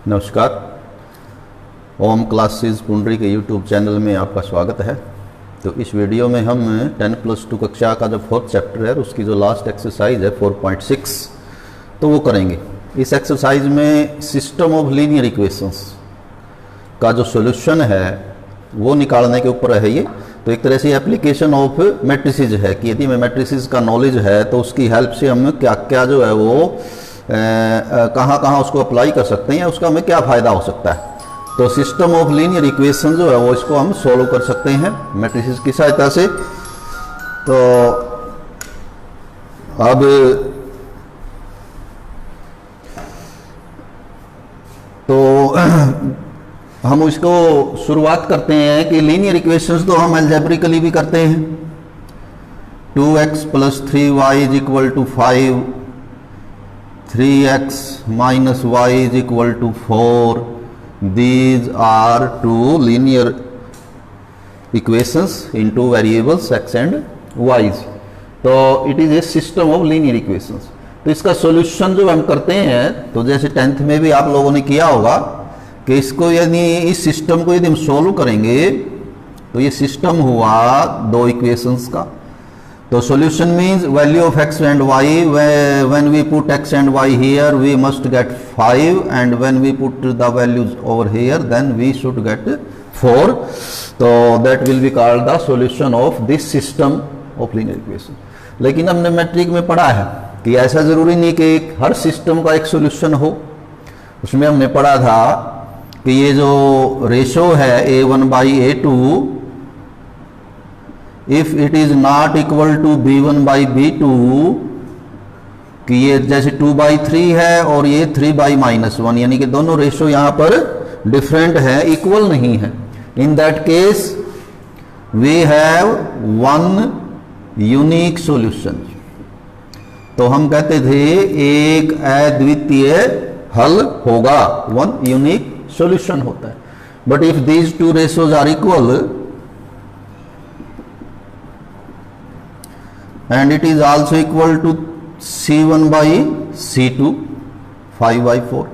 नमस्कार। ओम क्लासेस पुंडरी के YouTube channel में आपका स्वागत है। तो इस वीडियो में हम 10+2 कक्षा का जो 4th चैप्टर है उसकी जो लास्ट एक्सरसाइज है 4.6 तो वो करेंगे। इस एक्सरसाइज में सिस्टम ऑफ लीनियर इक्वेशंस का जो सॉल्यूशन है वो निकालने के ऊपर है ये। तो एक तरह से एप्लीकेशन ऑफ मैट्रिसेस है कि यदि हमें मैट्रिसेस का नॉलेज है तो उसकी हेल्प से हम क्या क्या जो है वो कहाँ कहाँ उसको अप्लाई कर सकते हैं, उसका हमें क्या फ़ायदा हो सकता है। तो सिस्टम ऑफ लीनियर इक्वेशन जो है वो इसको हम सॉल्व कर सकते हैं मैट्रिसेस की सहायता से। तो अब हम इसको शुरुआत करते हैं कि लीनियर इक्वेशंस तो हम अलजेब्रिकली भी करते हैं। 2x + 3y = 5, 3x - y = 4. These are two linear equations in two variables x and y. तो it is a system of linear equations. तो इसका सॉल्यूशन जो हम करते हैं तो जैसे 10th में भी आप लोगों ने किया होगा कि इसको यदि इस सिस्टम को यदि हम सॉल्व करेंगे तो ये सिस्टम हुआ दो इक्वेशंस का। तो solution means value of x and y, when we put x and y here we must get 5, and when we put the values over here then we should get 4. So that will be called the solution of this system of linear equation. लेकिन हमने matric में पढ़ा है कि ऐसा जरूरी नहीं कि हर सिस्टम का एक सॉल्यूशन हो। उसमें हमने पढ़ा था कि ये जो रेशो है a1/a2, if it is not equal to b1/b2, कि ये जैसे 2/3 है और ये 3/-1, यानी कि दोनों रेशो यहां पर डिफरेंट है, इक्वल नहीं है। In that case we have one unique solution. तो हम कहते थे एक अद्वितीय हल होगा, वन यूनिक सॉल्यूशन होता है। But if these two ratios are equal and it is also equal to C1/C2, 5/4.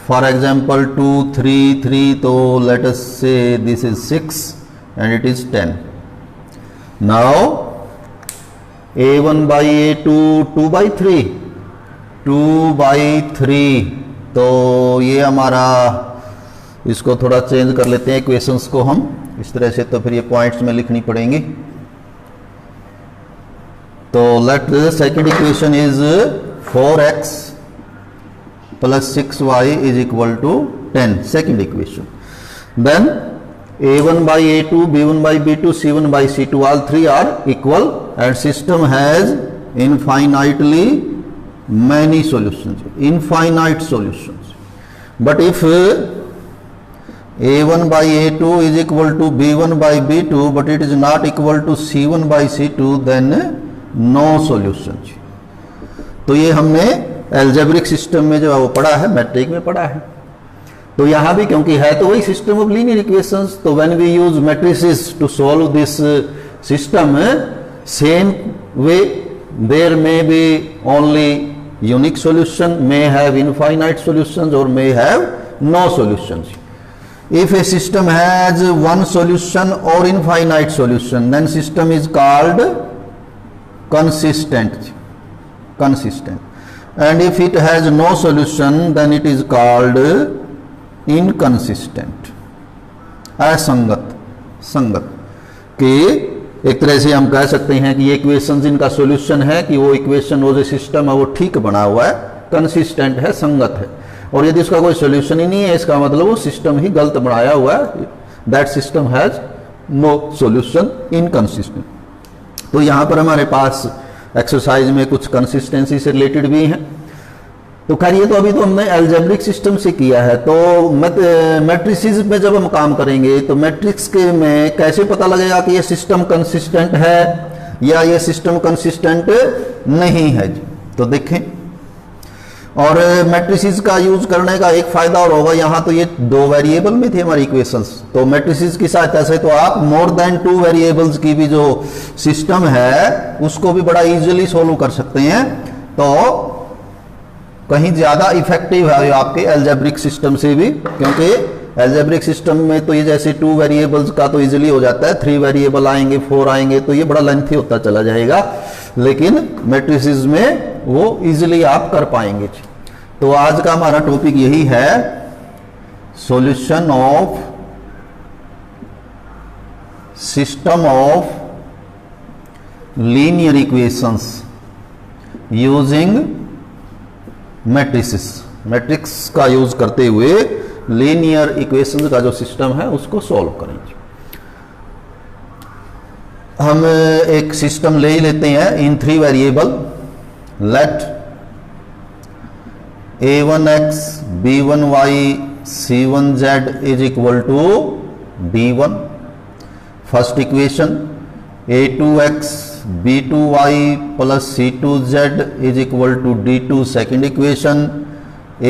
For example 2, 3, 3, so let us say this is 6 and it is 10. Now a1/a2 2/3, 2/3, तो ये हमारा, इसको थोड़ा चेंज कर लेते हैं इक्वेशंस को हम इस तरह से, तो फिर ये पॉइंट्स में लिखनी पड़ेंगी। तो let the second equation is 4x + 6y = 10, second equation. Then a1/a2, b1/b2, c1/c2, all three are equal and system has infinitely many solutions, infinite solutions. But if a1/a2 is equal to b1/b2 but it is not equal to c1/c2, then no solution. तो ये हमने algebraic system में जो है वो पढ़ा है, matric में पढ़ा है। तो यहां भी क्योंकि है तो वही सिस्टम ऑफ लीनियर इक्वेशंस, तो when we use matrices to solve this system, same way there may be only unique solution, may have infinite solutions और may have no solutions. If a system has one solution or infinite solution, then system is called consistent, and if it has no solution then it is called inconsistent, असंगत, संगत। कि एक तरह से हम कह सकते हैं कि ये इक्वेशन जिनका सॉल्यूशन है कि वो इक्वेशन, वो जो सिस्टम है वो ठीक बना हुआ है, कंसिस्टेंट है, संगत है। और यदि उसका कोई सॉल्यूशन ही नहीं है इसका मतलब वो सिस्टम ही गलत बनाया हुआ है, that system has no solution, inconsistent. तो यहां पर हमारे पास एक्सरसाइज में कुछ कंसिस्टेंसी से रिलेटेड भी हैं। तो खैर ये तो अभी तो हमने अलजेब्रिक सिस्टम से किया है। तो मैट्रिसेस में जब हम काम करेंगे तो मैट्रिक्स के में कैसे पता लगेगा कि ये सिस्टम कंसिस्टेंट है या ये सिस्टम कंसिस्टेंट नहीं है जी। तो देखें, और मैट्रिसेस का यूज करने का एक फायदा और होगा, यहाँ तो ये दो वेरिएबल में थे हमारी इक्वेशंस, तो मैट्रिसेस की सहायता से तो आप मोर देन 2 वेरिएबल्स की भी जो सिस्टम है उसको भी बड़ा इजीली सोल्व कर सकते हैं। तो कहीं ज़्यादा इफेक्टिव है ये आपके एल्जेब्रिक सिस्टम से भी, क्योंकि एल्जेब्रिक सिस्टम में तो ये जैसे 2 वेरिएबल्स का तो इजीली हो जाता है, 3 वेरिएबल आएंगे, 4 आएंगे तो ये बड़ा लेंथी होता चला जाएगा, लेकिन मैट्रिसेस में वो इजीली आप कर पाएंगे। तो आज का हमारा टॉपिक यही है, solution of system of linear equations using matrices. Matrix का यूज करते हुए लीनियर इक्वेशंस का जो सिस्टम है उसको सॉल्व करेंगे। हम एक सिस्टम ले ही लेते हैं इन 3 variable. Let a1x b1y c1z is equal to d1 first equation, a2x b2y plus c2z is equal to d2 second equation,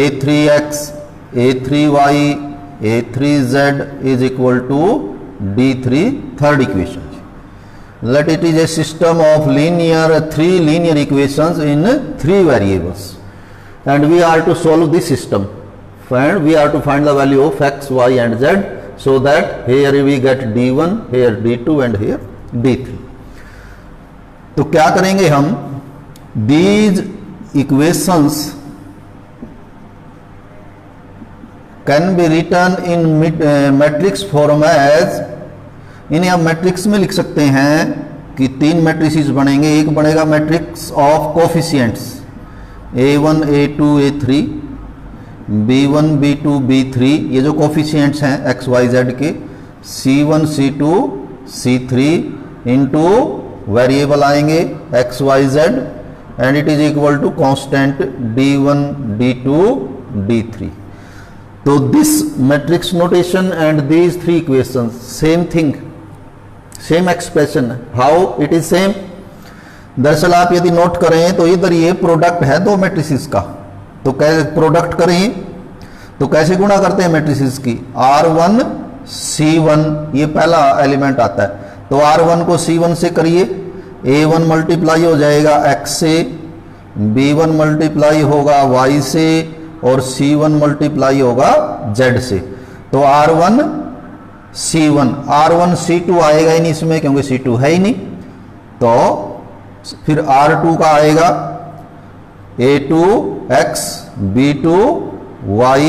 a3x a3y a3z is equal to d3 third equation. Let it is a system of 3 linear equations in 3 variables, and we are to solve this system, and we are to find the value of x, y and z, so that here we get d1, here d2 and here d3. तो क्या करेंगे हम, these equations can be written in matrix form as, इन्हें हम matrix में लिख सकते हैं कि 3 मैट्रिसेस बनेंगे। एक बनेगा matrix of coefficients a1 a2 a3 b1 b2 b3, ये जो कोफिशिएंट्स हैं x y z के, c1 c2 c3 into variable आएंगे x y z and it is equal to constant d1 d2 d3। तो this matrix notation and these 3 equations same thing, same expression. How it is same, दरअसल आप यदि note करें तो इधर ये product है 2 मैट्रिसेस का, तो कैसे प्रोडक्ट करें, तो कैसे गुणा करते हैं मैट्रिसेस की, r1 c1 ये पहला एलिमेंट आता है, तो r1 को c1 से करिए, a1 मल्टीप्लाई हो जाएगा x से, b1 मल्टीप्लाई होगा y से और c1 मल्टीप्लाई होगा z से। तो r1 c2 आएगा ही नहीं इसमें क्योंकि c2 है ही नहीं, तो फिर r2 का आएगा a2x b2y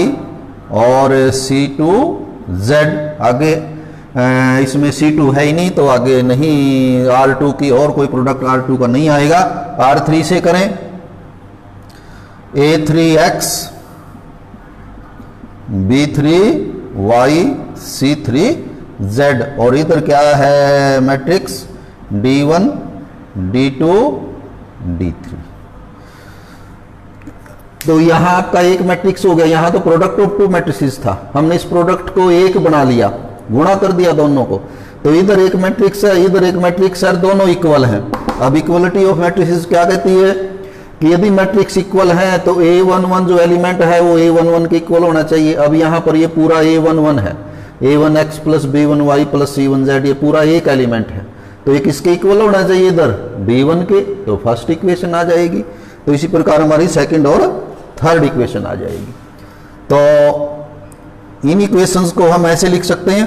और c2z, आगे इसमें c2 है ही नहीं तो आगे नहीं, r2 की और कोई प्रोडक्ट r2 का नहीं आएगा। r3 से करें a3x b3y c3z, और इधर क्या है मैट्रिक्स d1 d2 d3। तो यहां आपका एक मैट्रिक्स हो गया, यहां तो प्रोडक्ट ऑफ 2 मैट्रिसेस था, हमने इस प्रोडक्ट को एक बना लिया, गुणा कर दिया दोनों को, तो इधर एक मैट्रिक्स है इधर एक मैट्रिक्स है, दोनों इक्वल हैं। अब इक्वलिटी ऑफ मैट्रिसेस क्या कहती है कि यदि मैट्रिक्स इक्वल है तो a11 जो एलिमेंट है वो a11 के इक्वल होना चाहिए। अब यहाँ पर ये पूरा a11 है, a1x plus b1y plus c1z, ये पूरा एक एलिमेंट है, तो ये किसके इक्वल होना चाहिए इधर b1 के, तो फर्स्ट इक्वेशन आ जाएगी। तो इसी प्रकार हमारी सेकंड और थर्ड इक्वेशन आ जाएगी। तो इन इक्वेशंस को हम ऐसे लिख सकते हैं,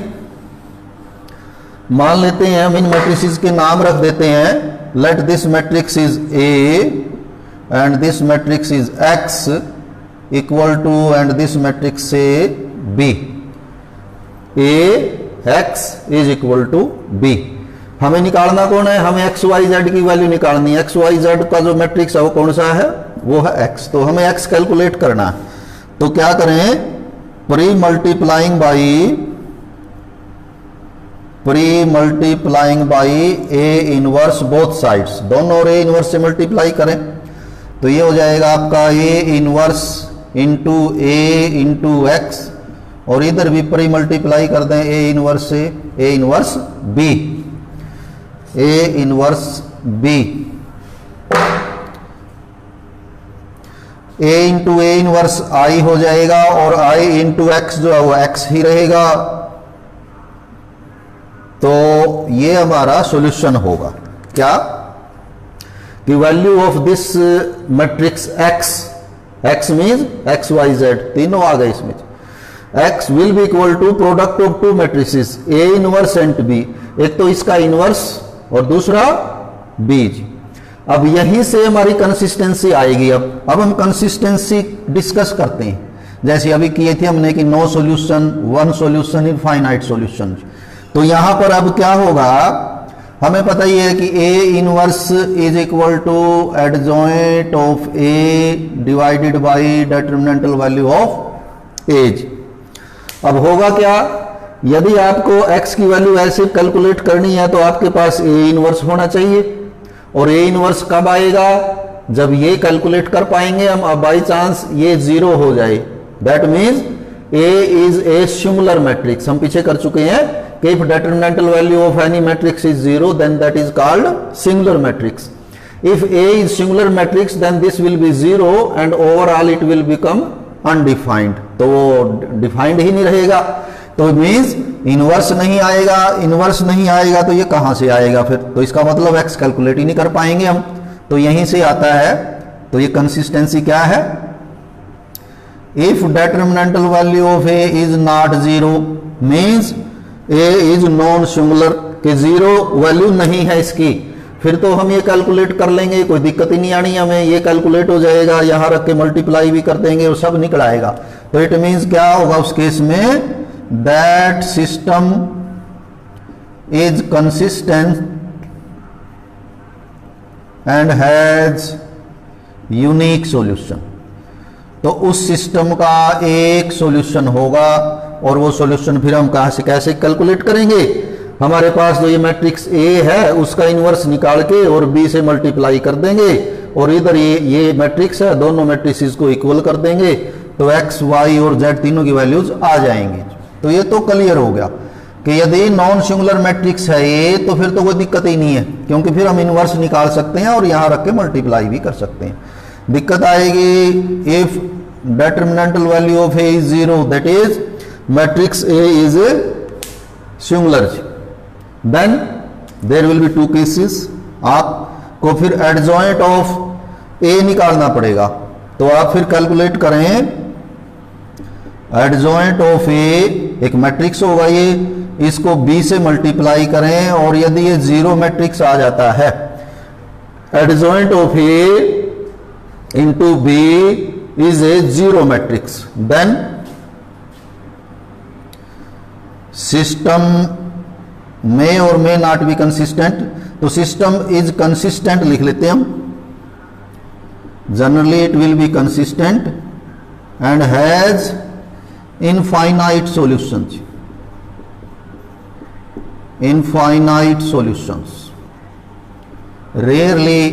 मान लेते हैं हम इन मैट्रिसेस के नाम रख देते हैं, let this matrix is a and this matrix is x equal to and this matrix say b, a x is equal to b। हमें निकालना कौन है, हमें x y z की वैल्यू निकालनी है। x y z का जो मैट्रिक्स है वो कौन सा है, वो है x, तो हमें x कैलकुलेट करना है। तो क्या करें, pre multiplying by a inverse both sides, दोनों और a इनवर्स से मल्टीप्लाई करें, तो ये हो जाएगा आपका a inverse into a into x, और इधर भी प्री मल्टीप्लाई कर दें a इनवर्स से, a inverse b, a inverse b, a into a inverse i हो जाएगा और i इंटू एक्स जो है वो x ही रहेगा। तो ये हमारा सॉल्यूशन होगा क्या, कि value of this matrix x X means X Y Z तीनों आ गए इसमें। X will be equal to product of two matrices A inverse and B, एक तो इसका इनवर्स और दूसरा बीज। अब यहीं से हमारी कंसिस्टेंसी आएगी। अब हम कंसिस्टेंसी डिस्कस करते हैं, जैसे अभी किए थे हमने कि no solution, one solution, infinite solution. तो यहां पर अब क्या होगा, हमें पता ही है कि A inverse is equal to adjoint of A divided by determinantal value of A's. अब होगा क्या, यदि आपको x की वैल्यू ऐसे कैलकुलेट करनी है तो आपके पास ए इनवर्स होना चाहिए, और ए इनवर्स कब आएगा, जब ये कैलकुलेट कर पाएंगे हम। अब बाई चांस ये जीरो हो जाए, that means A is a singular matrix. हम पीछे कर चुके हैं कि if determinantal value of any matrix is zero then that is called singular matrix. If A is singular matrix then this will be zero and overall it will become undefined, तो वो defined ही नहीं रहेगा। तो means inverse नहीं आएगा, inverse नहीं आएगा तो ये कहां से आएगा फिर, तो इसका मतलब एक्स कैलकुलेट ही नहीं कर पाएंगे हम। तो यहीं से आता है, तो ये कंसिस्टेंसी क्या है, if determinantal value of A is not zero means A is non singular, के जीरो वैल्यू नहीं है इसकी, फिर तो हम ये कैलकुलेट कर लेंगे, कोई दिक्कत ही नहीं आनी हमें, ये कैलकुलेट हो जाएगा, यहां रख के मल्टीप्लाई भी कर देंगे और सब निकल आएगा। तो इट मीन्स क्या होगा उस केस में, that system is consistent and has unique solution. तो उस सिस्टम का एक सॉल्यूशन होगा, और वो सॉल्यूशन फिर हम कहां से कैसे कैलकुलेट करेंगे, हमारे पास जो ये मैट्रिक्स ए है उसका इनवर्स निकाल के और बी से मल्टीप्लाई कर देंगे, और इधर ये मैट्रिक्स है, दोनों मैट्रिक्स को इक्वल कर देंगे, तो एक्स वाई और जेड तीनों की वैल्यूज आ जाएंगी। तो ये तो क्लियर हो गया कि यदि नॉन सिंगुलर मैट्रिक्स है ये, तो फिर तो कोई दिक्कत ही नहीं है, क्योंकि फिर हम इनवर्स निकाल सकते हैं और यहां रख के मल्टीप्लाई भी कर सकते हैं। दिक्कत आएगी if determinantal value of A is zero, that is matrix A is singular, then there will be two cases, आपको फिर एडजॉइंट ऑफ ए निकालना पड़ेगा। तो आप फिर कैलकुलेट करें एडजॉइंट ऑफ ए, एक मैट्रिक्स होगा ये, इसको बी से मल्टीप्लाई करें, और यदि ये जीरो मैट्रिक्स आ जाता है, adjoint of A into B is a zero matrix, then system में और मे नॉट बी कंसिस्टेंट। तो सिस्टम इज कंसिस्टेंट लिख लेते हैं हम, generally it will be consistent and has infinite solutions, infinite solutions. Rarely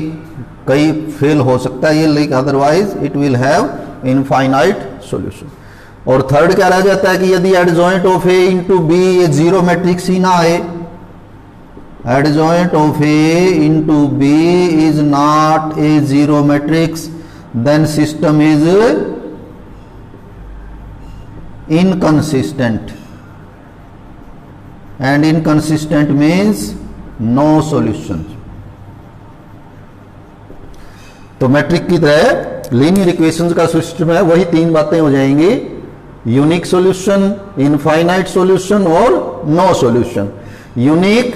कई फेल हो सकता है ये, लेकिन otherwise it will have infinite solution. और थर्ड क्या रह जाता है कि यदि adjoint of A into B ये जीरो मैट्रिक्स ही ना आए, adjoint of A into B is not a zero matrix, then system is inconsistent, and inconsistent means no solution. तो मैट्रिक की तरह लीनियर इक्वेशंस का सिस्टम है, वही तीन बातें हो जाएंगी, यूनिक सॉल्यूशन, इनफाइनाइट सॉल्यूशन और no solution. Unique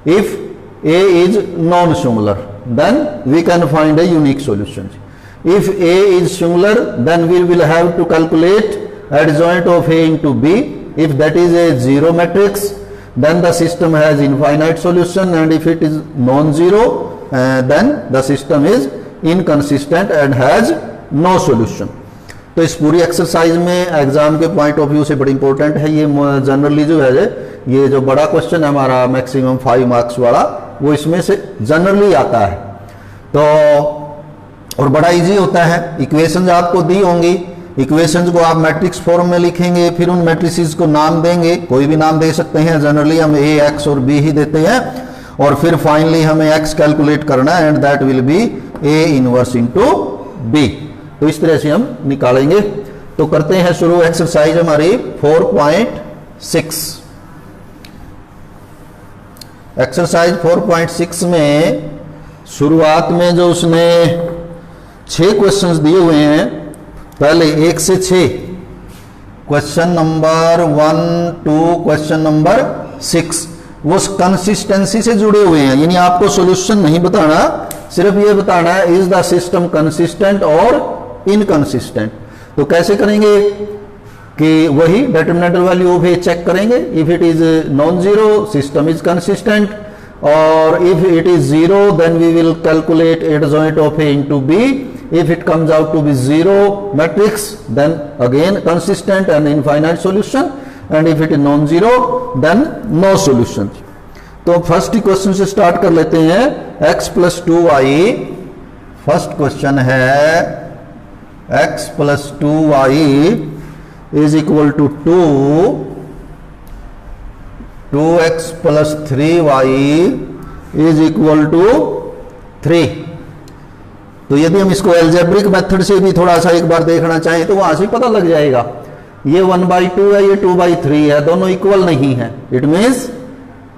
if A is non singular then we can find a unique solution. If a is singular then we will have to calculate adjoint of a into b. If that is a zero matrix then the system has infinite solution, and if it is non-zero then the system is inconsistent and has no solution. तो इस पूरी exercise में exam के point of view से बड़ी important है ये, generally जो है ये जो बड़ा क्वेश्चन है हमारा मैक्सिमम 5 मार्क्स वाला, वो इसमें से जनरली आता है। तो और बड़ा इजी होता है, इक्वेशंस आपको दी होंगी, इक्वेशंस को आप मैट्रिक्स फॉर्म में लिखेंगे, फिर उन मैट्रिसेस को नाम देंगे, कोई भी नाम दे सकते हैं, जनरली हम ए एक्स और बी ही देते हैं, और फिर फाइनली हमें एक्स कैलकुलेट करना है and that will be A inverse into B. तो इस तरह से हम निकालेंगे। तो करते हैं शुरू एक्सरसाइज हमारी 4.6। एक्सरसाइज 4.6 में शुरुआत में जो उसने 6 क्वेश्चंस दिए हुए हैं पहले 1 से 6, question number 1 to question number 6 वो कंसिस्टेंसी से जुड़े हुए हैं, यानी आपको सॉल्यूशन नहीं बताना, सिर्फ ये बताना है इज द सिस्टम कंसिस्टेंट और इनकंसिस्टेंट। तो कैसे करेंगे कि वही determinant value of A check करेंगे, if it is non zero system is consistent, और if it is 0 then we will calculate adjoint of A into B. If it comes out to be 0 matrix then again consistent and infinite solution, and if it is non-zero then no solution. तो first question से start कर लेते हैं। x plus 2y, first question है x plus 2y is equal to 2x plus 3y is equal to 3। तो यदि हम इसको एल्जेब्रिक मेथड से भी थोड़ा सा एक बार देखना चाहें तो वहां से पता लग जाएगा, ये 1/2 है, ये 2/3 है, दोनों इक्वल नहीं है, it means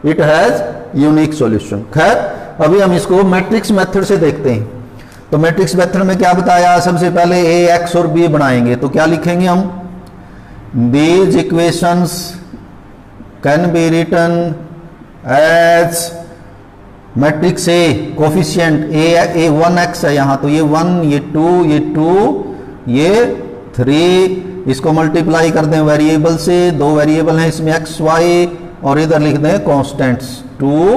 it has unique solution. खैर अभी हम इसको मैट्रिक्स मेथड से देखते हैं। तो मैट्रिक्स मेथड में क्या बताया, सबसे पहले ए एक्स और बी बनाएंगे। तो क्या लिखेंगे हम, these equations can be written as matrix A coefficient A 1x है यहाँ, तो ये 1, ये 2, ये 2, ये 3, इसको मल्टीप्लाई कर दें वेरिएबल से, दो वेरिएबल हैं इसमें x y, और इधर लिख दें कॉन्स्टेंट्स 2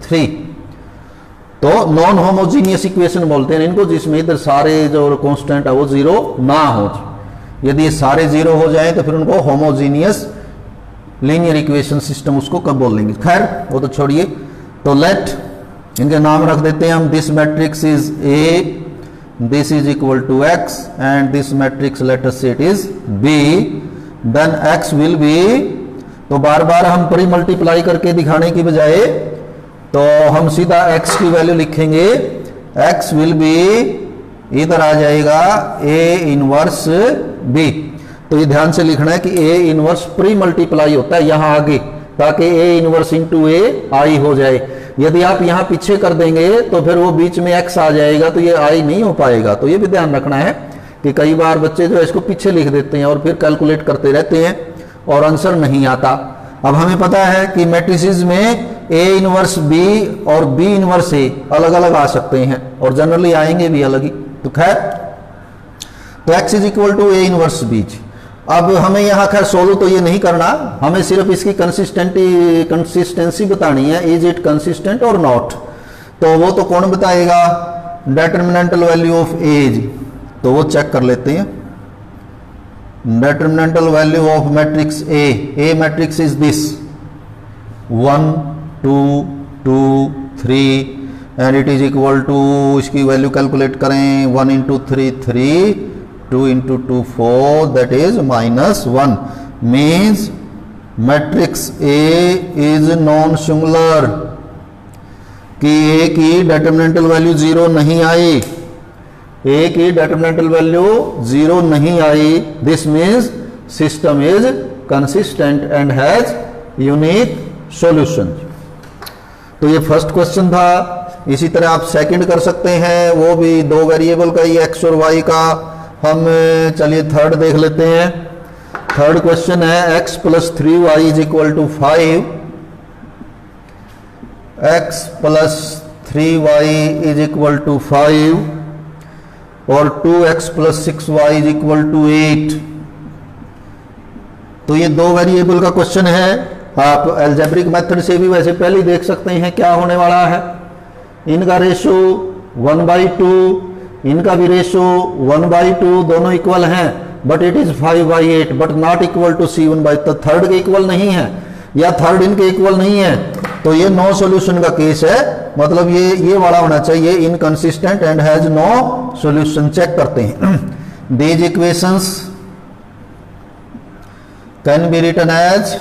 3। तो नॉन होमोजीनियस इक्वेशन बोलते हैं इनको, जिसमें इधर सारे जो कॉन्स्टेंट है वो जीरो ना हो। यदि ये सारे जीरो हो जाएं तो फिर उनको होमोजीनियस लीनियर इक्वेशन सिस्टम उसको कब बोल लेंगे। खैर वो तो छोड़िए। तो लेट इनके नाम रख देते हैं हम, this matrix is A, this is equal to X, and this matrix let us say it is B, then X will be, तो बार बार हम प्री मल्टीप्लाई करके दिखाने की बजाय तो हम सीधा x की वैल्यू लिखेंगे, x विल बी, इधर आ जाएगा a इनवर्स b। तो ये ध्यान से लिखना है कि a इनवर्स प्री मल्टीप्लाई होता है यहाँ आगे, ताकि a इनवर्स इंटू a आई हो जाए। यदि आप यहाँ पीछे कर देंगे तो फिर वो बीच में x आ जाएगा, तो ये आई नहीं हो पाएगा। तो ये भी ध्यान रखना है कि कई बार बच्चे जो है इसको पीछे लिख देते हैं और फिर कैलकुलेट करते रहते हैं और आंसर नहीं आता। अब हमें पता है कि मैट्रिसेस में a इनवर्स b और b इनवर्स a अलग अलग आ सकते हैं और जनरली आएंगे भी अलग ही। तो खैर तो x is equal to a inverse b। अब हमें यहाँ खैर सोल्व तो ये नहीं करना, हमें सिर्फ इसकी कंसिस्टेंसी बतानी है, इज इट कंसिस्टेंट और नॉट। तो वो तो कौन बताएगा, डिटरमिनेंटल वैल्यू ऑफ एज। तो वो चेक कर लेते हैं। Determinantal value of matrix A matrix is this 1 2 2 3 and it is equal to, इसकी वैल्यू कैलकुलेट करें, 1 into 3 3, 2 into 2 4, that is -1, means matrix A is non-singular, कि A की डिटरमिनेंटल वैल्यू 0 नहीं आई, A की डिटरमिनेंटल वैल्यू 0 नहीं आई, this means system is consistent and has unique solution. तो ये फर्स्ट क्वेश्चन था। इसी तरह आप सेकंड कर सकते हैं, वो भी दो वेरिएबल का ही x और y का। हम चलिए थर्ड देख लेते हैं। थर्ड क्वेश्चन है x plus 3y is equal to 5, x plus 3y is equal to 5 और 2x plus 6y is equal to 8। तो ये दो वेरिएबल का क्वेश्चन है। आप एल्जेब्रिक मेथड से भी वैसे पहले देख सकते हैं क्या होने वाला है। इनका रेशो 1/2, इनका भी रेशो 1/2, दोनों इक्वल हैं, but it is 5/8, but not equal to C1/, तो थर्ड के इक्वल नहीं है या थर्ड इनके इक्वल नहीं है, तो ये नो सॉल्यूशन का केस है। मतलब ये वाला होना चाहिए, inconsistent and has no solution. Check करते हैं। These equations can be written as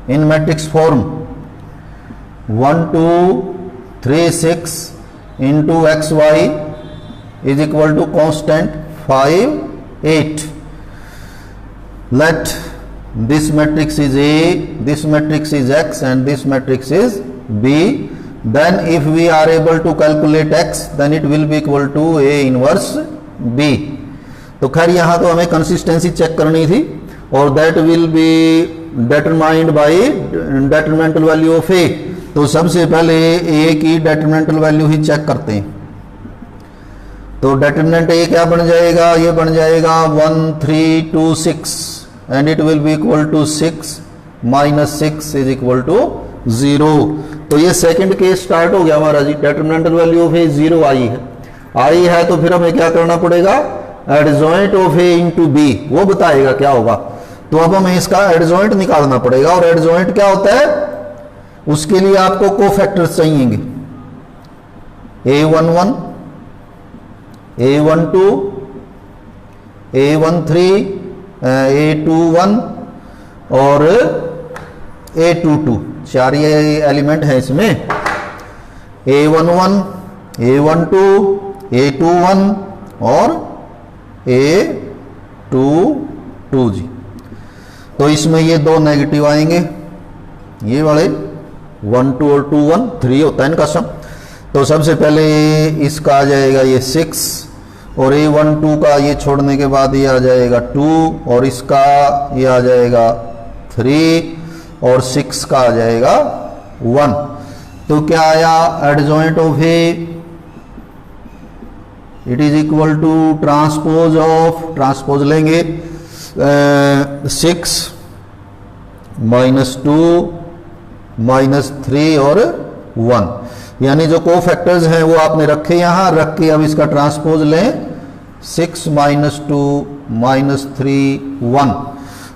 in matrix form 1 2 3 6 into xy is equal to constant 5 8. Let this matrix is A, this matrix is X, and this matrix is B. Then if we are able to calculate X, then it will be equal to A inverse B. तो खैर यहाँ तो हमें consistency check करनी थी और that will be determined by determinantal value of A. तो सबसे पहले ए की डिटरमिनेंटल वैल्यू ही चेक करते हैं। तो डिटरमिनेंट ए क्या बन जाएगा, ये बन जाएगा 1 3 2 6 and it will be equal to 6 minus 6 is equal to 0। तो ये सेकंड केस स्टार्ट हो गया हमारा जी। डिटरमिनेंटल वैल्यू ऑफ ए 0 आई है तो फिर हमें क्या करना पड़ेगा, adjoint of A into B, वो बताएगा क्या होगा। तो अब हमें इसका एडजॉइंट निकालना पड़ेगा और एडजॉइंट क्या होता है, उसके लिए आपको cofactors चाहिएंगे A11 A12 A13 A21 और A22, 4 ये एलिमेंट है इसमें। A11 A12 A21 और A22 जी। तो इसमें ये दो नेगेटिव आएंगे, ये वाले 1 2 और 2 1 3 होता है इनका सम। तो सबसे पहले इसका आ जाएगा ये 6 और A12 का ये छोड़ने के बाद ये आ जाएगा 2 और इसका ये आ जाएगा 3 और 6 का आ जाएगा 1। तो क्या आया, adjoint of A it is equal to transpose of, transpose लेंगे 6 माइनस 2 माइनस 3 और 1, यानी जो कोफैक्टर्स हैं वो आपने रखे यहां, रख के अब इसका ट्रांसपोज लें 6 माइनस 2 माइनस 3 1।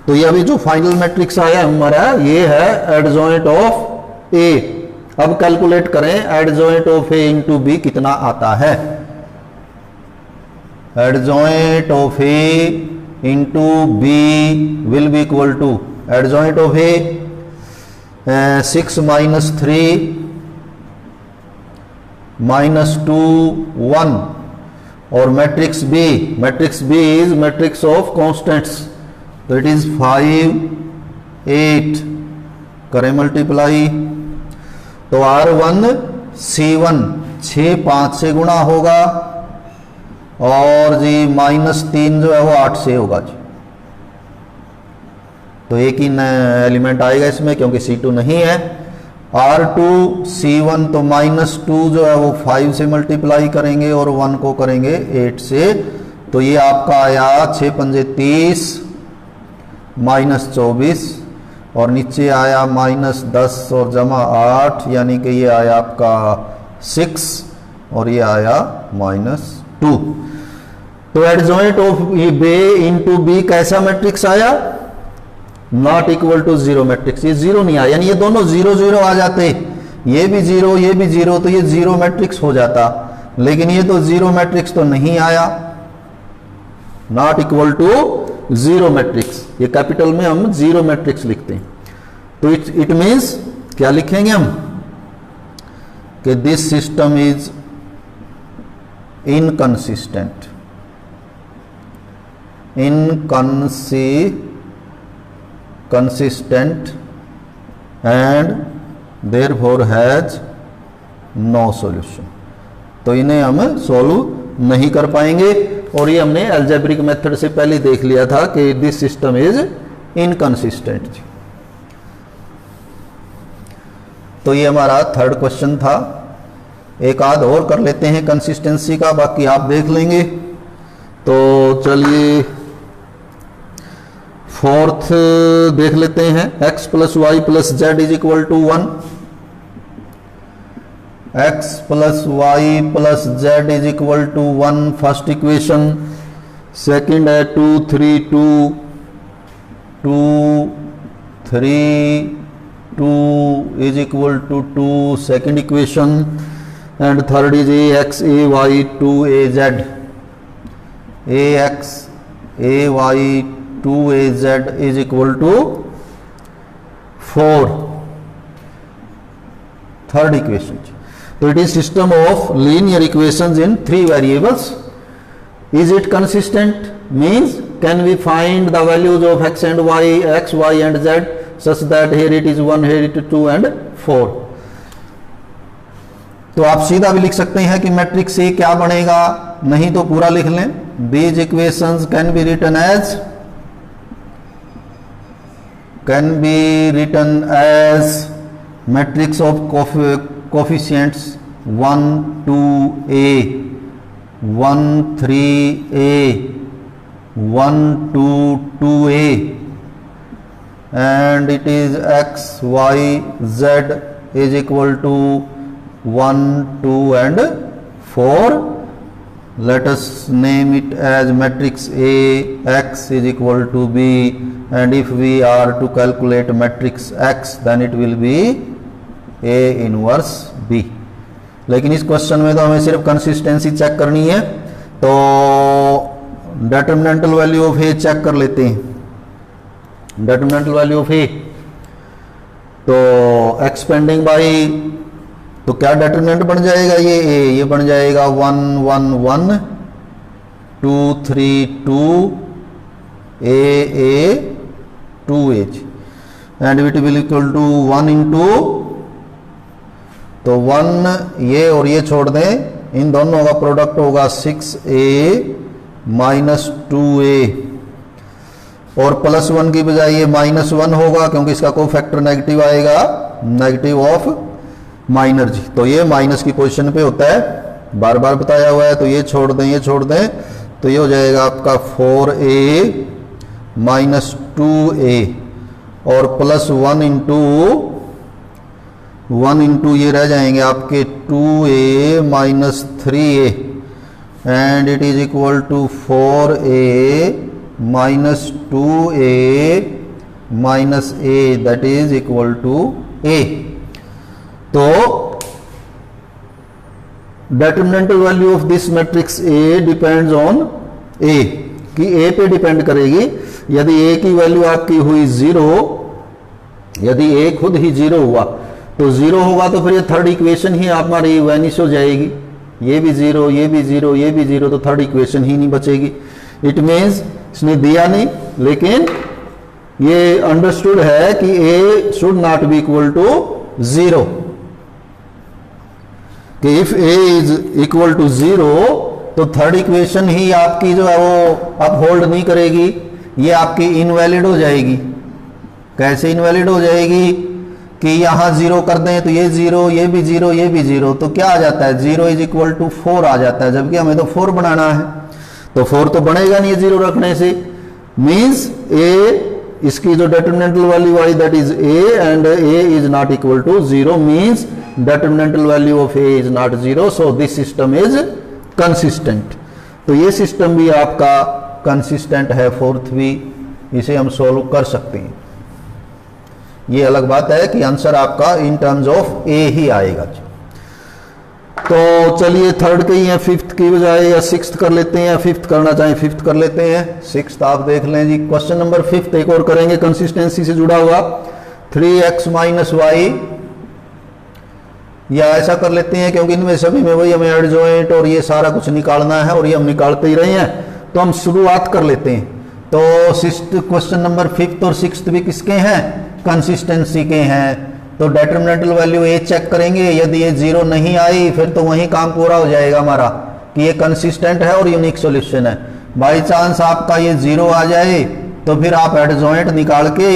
तो ये अभी जो फाइनल मैट्रिक्स आया हमारा ये है एडजॉइंट ऑफ ए। अब कैलकुलेट करें adjoint of A into B कितना आता है। Adjoint of A into B will be equal to adjoint of A 6 minus 3 minus 2 1 और matrix B is matrix of constants, तो इट इज 5 8 करें multiply. तो R1 C1 6 5 से गुणा होगा और जी माइनस 3 जो है वो 8 से होगा जी। तो एक ही एलिमेंट आएगा इसमें क्योंकि C2 नहीं है। R2 C1 तो माइनस 2 जो है वो 5 से मल्टीप्लाई करेंगे और 1 को करेंगे 8 से। तो ये आपका आया 6 पंजे 30 माइनस 24 और नीचे आया माइनस 10 और जमा 8, यानी कि ये आया आपका 6 और ये आया माइनस 2। तो adjoint of B into B कैसा मैट्रिक्स आया, नॉट इक्वल टू 0 मैट्रिक्स। ये 0 नहीं आया, यानी ये दोनों 0 0 आ जाते, ये भी 0 ये भी 0, तो ये 0 मैट्रिक्स हो जाता। लेकिन ये तो 0 मैट्रिक्स तो नहीं आया, नॉट इक्वल टू 0 मैट्रिक्स। ये कैपिटल में हम 0 मैट्रिक्स लिखते हैं। तो इट मीन्स क्या लिखेंगे हम कि this system is inconsistent, consistent and therefore has no solution। तो इन्हें हम सॉल्व नहीं कर पाएंगे और ये हमने अलजेब्रिक मेथड से पहले देख लिया था कि दिस सिस्टम इज इनकंसिस्टेंट। तो ये हमारा थर्ड क्वेश्चन था। एक आध और कर लेते हैं कंसिस्टेंसी का, बाकी आप देख लेंगे। तो चलिए फोर्थ देख लेते हैं। x plus Y plus Z is equal to 1। x plus Y plus Z is equal to 1 first equation. Second है 2 3 2 2 3 2 is equal to 2 second equation. And third is ax ay 2az ax ay 2az is equal to 4 third equation। So it is system of linear equations in 3 variables। Is it consistent? Means can we find the values of x and y, x, y and z such that here it is 1, here it is 2 and 4। तो आप सीधा भी लिख सकते हैं कि matrix A क्या बनेगा, नहीं तो पूरा लिख लें। These equations can be written as matrix of coefficients 1 2a 1 3a 1 2 2a and it is x y z is equal to 1 2 and 4. Let us name it as matrix A, x is equal to b, and if we are to calculate matrix x then it will be A inverse b. लेकिन इस question में तो हमें सिर्फ consistency check करनी है, तो determinantal value of A check कर लेते हैं। डिटरमिनेंटल वैल्यू ऑफ ए, तो एक्सपेंडिंग बाई, तो क्या डिटरमिनेंट बन जाएगा, ये बन जाएगा 1 1 1 2 3 2 a 2h and it will equal to 1 into, तो 1 ये और ये छोड़ दें, इन दोनों का प्रोडक्ट होगा 6a माइनस 2a, और प्लस 1 की बजाय ये माइनस 1 होगा क्योंकि इसका कोई फैक्टर नेगेटिव आएगा, नेगेटिव ऑफ माइनर जी, तो ये माइनस की पोजीशन पे होता है, बार बार बताया हुआ है। तो ये छोड़ दें, ये छोड़ दें, तो ये हो जाएगा आपका 4a माइनस 2a और प्लस 1 इंटू ये रह जाएंगे आपके 2a minus 3a and it is equal to 4a minus 2a minus a that is equal to a। तो determinantal value of this matrix A depends on A, कि A पे depend करेगी। यदि A की वैल्यू आपकी हुई 0, यदि A खुद ही 0 हुआ तो 0 होगा तो फिर ये थर्ड इक्वेशन ही हमारी वैनिश हो जाएगी, ये भी 0 ये भी 0 ये भी 0, तो थर्ड इक्वेशन ही नहीं बचेगी। इट मीन्स इसने दिया नहीं, लेकिन ये अंडरस्टूड है कि A should not be equal to 0, कि if A is equal to 0 तो थर्ड इक्वेशन ही आपकी जो है वो अपहोल्ड नहीं करेगी, ये आपकी इनवैलिड हो जाएगी। कैसे इनवैलिड हो जाएगी कि यहां 0 कर दें तो ये 0 ये भी 0 ये भी 0, तो क्या आ जाता है 0 इज इक्वल टू 4 आ जाता है, जबकि हमें तो 4 बनाना है, तो 4 तो बनेगा नहीं 0 रखने से। मीन्स A, इसकी जो डिटरमिनेंटल वैल्यू आई that is A and A is not equal to 0, मीन्स determinant value of A is not 0, so this system is consistent। तो ये सिस्टम भी आपका कंसिस्टेंट है, फोर्थ भी इसे हम सोल्व कर सकते हैं। ये अलग बात है कि आंसर आपका इन टर्म्स ऑफ A ही आएगा। तो चलिए थर्ड के ही है, फिफ्थ की बजाय या सिक्स्थ कर लेते हैं, या फिफ्थ करना चाहें फिफ्थ कर लेते हैं, सिक्स्थ आप देख लें जी। क्वेश्चन नंबर फिफ्थ एक और करेंगे कंसिस्टेंसी से जुड़ा हुआ, 3x माइनस वाई, या ऐसा कर लेते हैं क्योंकि इनमें सभी में वही हमें एडजॉइंट और ये सारा कुछ निकालना है और ये हम निकालते ही रहे हैं, तो हम शुरुआत कर लेते हैं। तो क्वेश्चन नंबर फिफ्थ और सिक्स्थ भी किसके हैं, कंसिस्टेंसी के हैं। तो डिटरमिनेंटल वैल्यू A चेक करेंगे, यदि ये 0 नहीं आई फिर तो वही काम पूरा हो जाएगा हमारा कि ये कंसिस्टेंट है और यूनिक सॉल्यूशन है। बाई चांस आपका ये 0 आ जाए तो फिर आप एडजॉइंट निकाल के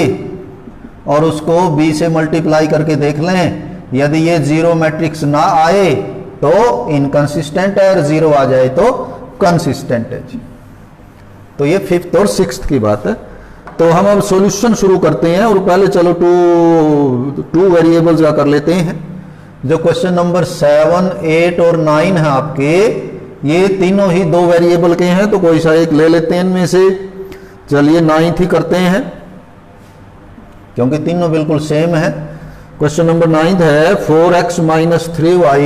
और उसको B से मल्टीप्लाई करके देख लें, यदि ये 0 मैट्रिक्स ना आए तो इनकंसिस्टेंट है और 0 आ जाए तो कंसिस्टेंट है। तो ये फिफ्थ और सिक्स्थ की बात है। तो हम अब सॉल्यूशन शुरू करते हैं, और पहले चलो टू वेरिएबल्स का कर लेते हैं। जो क्वेश्चन नंबर 7, 8 और 9 है आपके, ये तीनों ही 2 वेरिएबल के हैं, तो कोई सा एक ले लेते हैं इनमें से। चलिए 9th ही करते हैं क्योंकि तीनों बिल्कुल सेम है। क्वेश्चन नंबर 9th है 4x minus 3y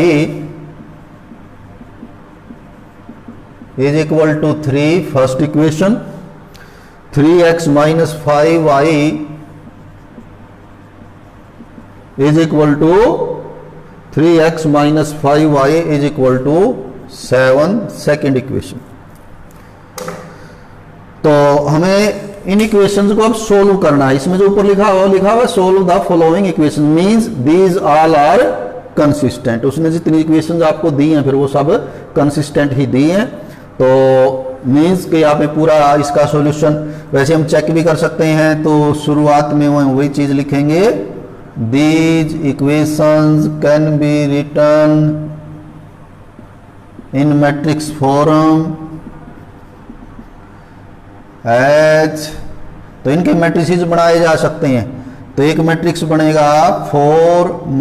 is equal to 3, first equation. 3x minus 5y is equal to 3x minus 5y is equal to 7, second equation. तो हमें इन इक्वेशंस को अब सोल्व करना है। इसमें जो ऊपर लिखा हुआ solve the following equation, means these all are consistent. उसने जितनी इक्वेशंस आपको दी हैं फिर वो सब कंसिस्टेंट ही दी हैं। तो मीन्स कि यहाँ पे पूरा इसका सॉल्यूशन वैसे हम चेक भी कर सकते हैं। तो शुरुआत में वही चीज लिखेंगे, these equations can be written in matrix form as, तो इनके मैट्रिसेस बनाए जा सकते हैं। तो एक मैट्रिक्स बनेगा 4 -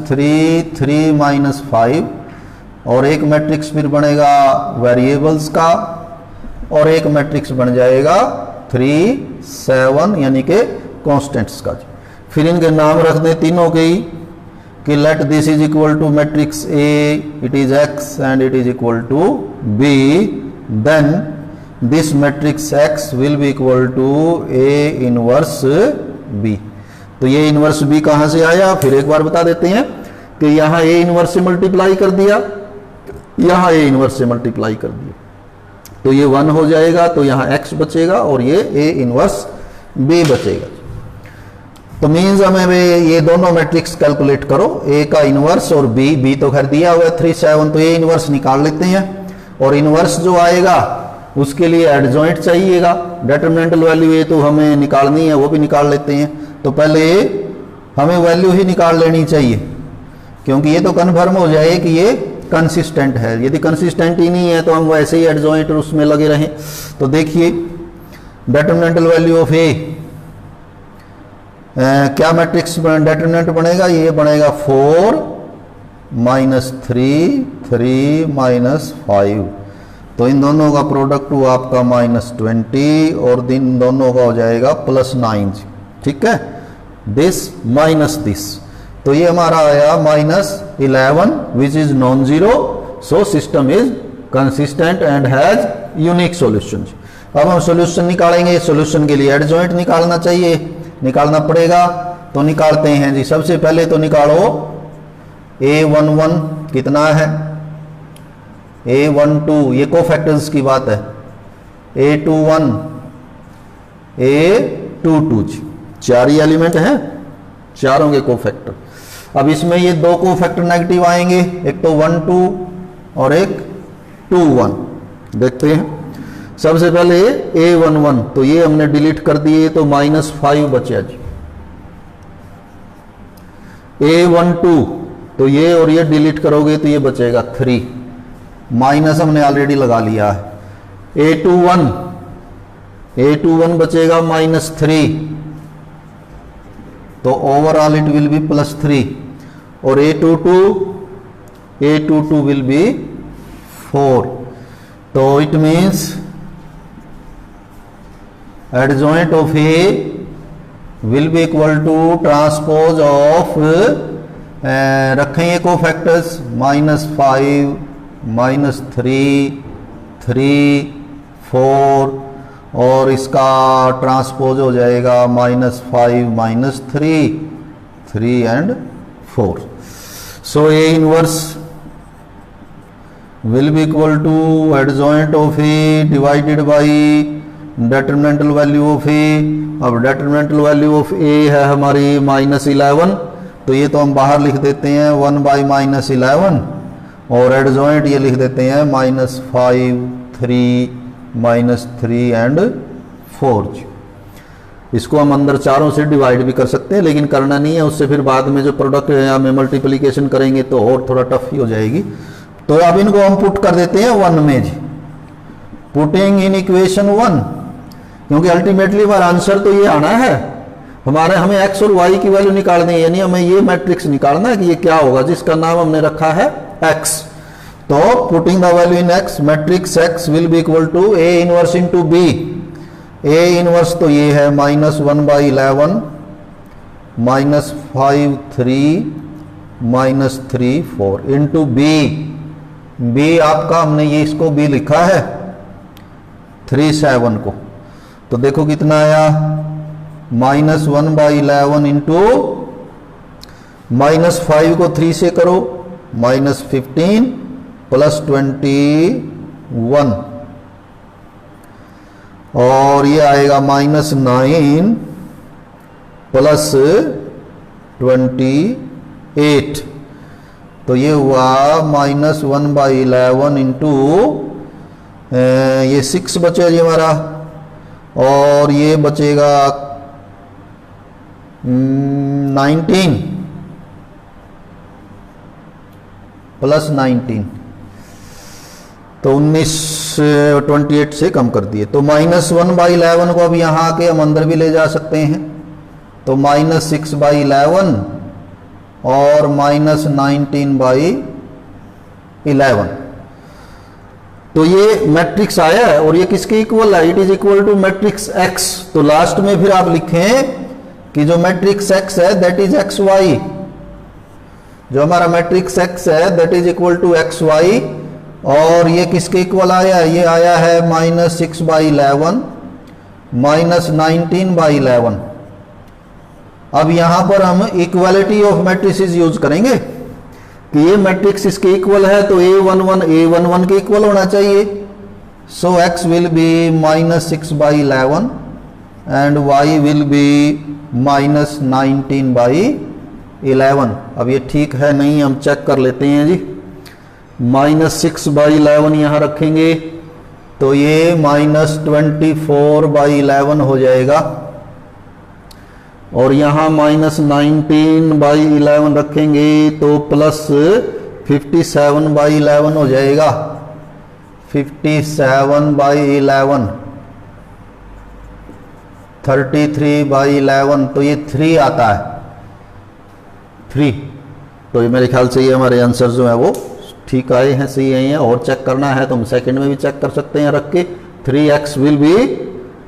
3 3 - 5, और एक मैट्रिक्स फिर बनेगा वेरिएबल्स का, और एक मैट्रिक्स बन जाएगा 3 7 यानी कि कांस्टेंट्स का। फिर इनके नाम रख दें तीनों के ही कि let this is equal to matrix A, it is X and it is equal to B, then this matrix X will be equal to A inverse B. तो ये इनवर्स बी कहां से आया, फिर एक बार बता देते हैं कि यहां ए इनवर्स से मल्टीप्लाई कर दिया, यहां ए इनवर्स से मल्टीप्लाई कर दिया, तो ये 1 हो जाएगा, तो यहां x बचेगा और ये ए इनवर्स b बचेगा। तो मीन्स हमें ये दोनों मैट्रिक्स कैलकुलेट करो, a का इनवर्स और b तो खैर दिया हुआ है 3 7, तो a इनवर्स निकाल लेते हैं। और इनवर्स जो आएगा उसके लिए एडजॉइंट चाहिएगा, डिटरमिनेंटल वैल्यू ये तो हमें निकालनी है, वो भी निकाल लेते हैं। तो पहले हमें वैल्यू ही निकाल लेनी चाहिए, क्योंकि ये तो कन्फर्म हो जाए कि ये कंसिस्टेंट है। यदि कंसिस्टेंट ही नहीं है तो हम वैसे ही एडजॉइंट उसमें लगे रहें। तो देखिए डिटरमिनेंटल वैल्यू ऑफ ए, क्या मैट्रिक्स डिटरमिनेंट बनेगा, ये बनेगा 4 - 3 3 - 5, तो इन दोनों का प्रोडक्ट हुआ आपका -20 और इन दोनों का हो जाएगा +9, ठीक है, दिस माइनस दिस, तो ये हमारा आया -11 which is non zero, so system is consistent and has unique solution. अब हम सॉल्यूशन निकालेंगे, सॉल्यूशन के लिए एडजॉइंट निकालना चाहिए, निकालना पड़ेगा, तो निकालते हैं जी। सबसे पहले तो निकालो a11 कितना है, a12 ये कोफैक्टर्स की बात है, a21 a22 चार ही एलिमेंट हैं, चारों के कोफैक्टर। अब इसमें ये दो कोफैक्टर नेगेटिव आएंगे, एक तो 1 2 और एक 2 1। देखते हैं सबसे पहले a11, तो ये हमने डिलीट कर दिए तो -5 बचा जी। a12 तो ये और ये डिलीट करोगे तो ये बचेगा 3, माइनस हमने ऑलरेडी लगा लिया है। a21 बचेगा -3, तो ओवरऑल इट विल बी +3, और a22 विल बी 4, तो it means adjoint of A will be equal to transpose of, रखें ये कोफैक्टर्स -5 -3 3 4, और इसका ट्रांसपोज हो जाएगा -5 -3 3 and 4। So A inverse will be equal to adjoint of A divided by determinantal value of A. अब determinantal value of ए है हमारी -11, तो ये तो हम बाहर लिख देते हैं 1/-11, और एडजॉइंट ये लिख देते हैं -5 3 -3 एंड 4। इसको हम अंदर चारों से डिवाइड भी कर सकते हैं, लेकिन करना नहीं है, उससे फिर बाद में जो प्रोडक्ट या में मल्टीप्लिकेशन करेंगे तो और थोड़ा टफ ही हो जाएगी। तो अब इनको हम पुट कर देते हैं 1 में जी, पुटिंग इन इक्वेशन 1, क्योंकि अल्टीमेटली हमारा आंसर तो ये आना है, हमें x और y की वैल्यू निकालनी है, यानी हमें ये मैट्रिक्स निकालना है कि ये क्या होगा, जिसका नाम हमने रखा है x। तो putting the value in x, matrix x will be equal to a inverse into b। a inverse तो ये है -1/11 -5 3 -3 4 इंटू b आपका, हमने ये इसको b लिखा है 3 7 को, तो देखो कितना आया -1/11 इंटू -5 को 3 से करो -15 +21, और ये आएगा -9 +28। तो ये हुआ -1/11 इंटू ये 6 बचेगा जी हमारा, और ये बचेगा 19 प्लस 19, तो 28 से कम कर दिए। तो -1/11 को अब यहाँ आके हम अंदर भी ले जा सकते हैं, तो -6/11 और -19/11। तो ये मैट्रिक्स आया है और ये किसके इक्वल है? It is equal to matrix X. तो लास्ट में फिर आप लिखें कि जो मैट्रिक्स एक्स है दैट इज एक्स वाई, जो हमारा मैट्रिक्स एक्स है that is equal to X Y, और ये किसके इक्वल आया है? ये आया है -6/11 -19/11। अब यहां पर हम इक्वालिटी ऑफ मैट्रिसेस यूज करेंगे कि ये मैट्रिक्स इसके इक्वल है, तो A11 के इक्वल होना चाहिए। सो x will B -6/11 and y will be -19/11। अब ये ठीक है नहीं, हम चेक कर लेते हैं जी। -6/11 यहाँ रखेंगे तो ये -24/11 हो जाएगा, और यहाँ -19/11 रखेंगे तो प्लस 57/11 हो जाएगा। 57/11 33/11, तो ये 3 आता है, 3। तो ये मेरे ख्याल से ये हमारे आंसर जो है वो ठीक आए हैं, सही आए हैं। और चेक करना है तो हम सेकंड में भी चेक कर सकते हैं रख के। 3x will be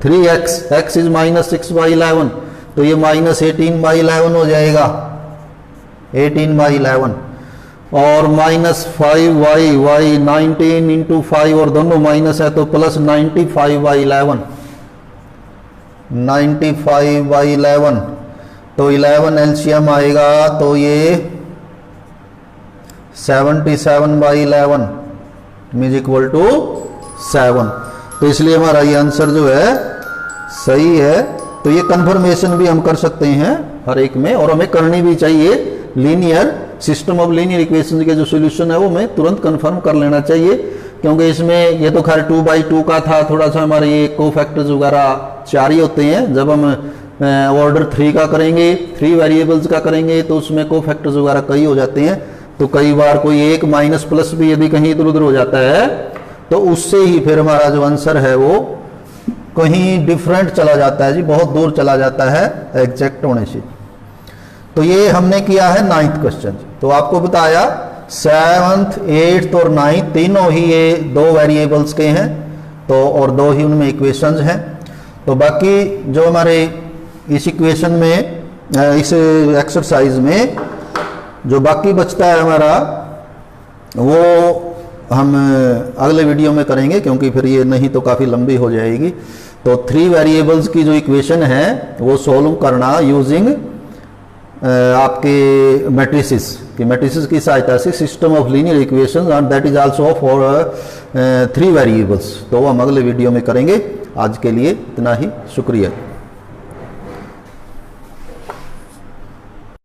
3x, x is -6/11, तो ये -18/11 हो जाएगा, 18/11। और -5y, y 19 इंटू 5 और दोनों माइनस है तो प्लस 95/11, 95/11। तो 11 एलसीएम आएगा तो ये 77/11 इज इक्वल टू 7। तो इसलिए हमारा ये आंसर जो है सही है। तो ये कंफर्मेशन भी हम कर सकते हैं हर एक में, और हमें करनी भी चाहिए। Linear system of linear equation के जो सॉल्यूशन है वो हमें तुरंत कंफर्म कर लेना चाहिए, क्योंकि इसमें ये तो खैर 2/2 का था, थोड़ा सा हमारे ये कोफैक्टर्स वगैरह 4 ही होते हैं। जब हम ऑर्डर 3 का करेंगे, 3 वेरिएबल्स का करेंगे, तो उसमें कोफैक्टर्स वगैरह कई हो जाते हैं। तो कई बार कोई एक माइनस प्लस भी यदि कहीं इधर उधर हो जाता है तो उससे ही फिर हमारा जो आंसर है वो कहीं डिफरेंट चला जाता है जी, बहुत दूर चला जाता है एग्जैक्ट होने से। तो ये हमने किया है 9th क्वेश्चन। तो आपको बताया 7th 8th और 9th तीनों ही ये 2 वेरिएबल्स के हैं, तो और 2 ही उनमें इक्वेशंस हैं। तो बाकी जो हमारे इस इक्वेशन में इस एक्सरसाइज में जो बाकी बचता है हमारा, वो हम अगले वीडियो में करेंगे, क्योंकि फिर ये नहीं तो काफ़ी लंबी हो जाएगी। तो 3 वेरिएबल्स की जो इक्वेशन है वो सोल्व करना यूजिंग आपके मैट्रिसेस की सहायता से, system of linear equation, and that is also for 3 variables. तो वो हम अगले वीडियो में करेंगे। आज के लिए इतना ही, शुक्रिया।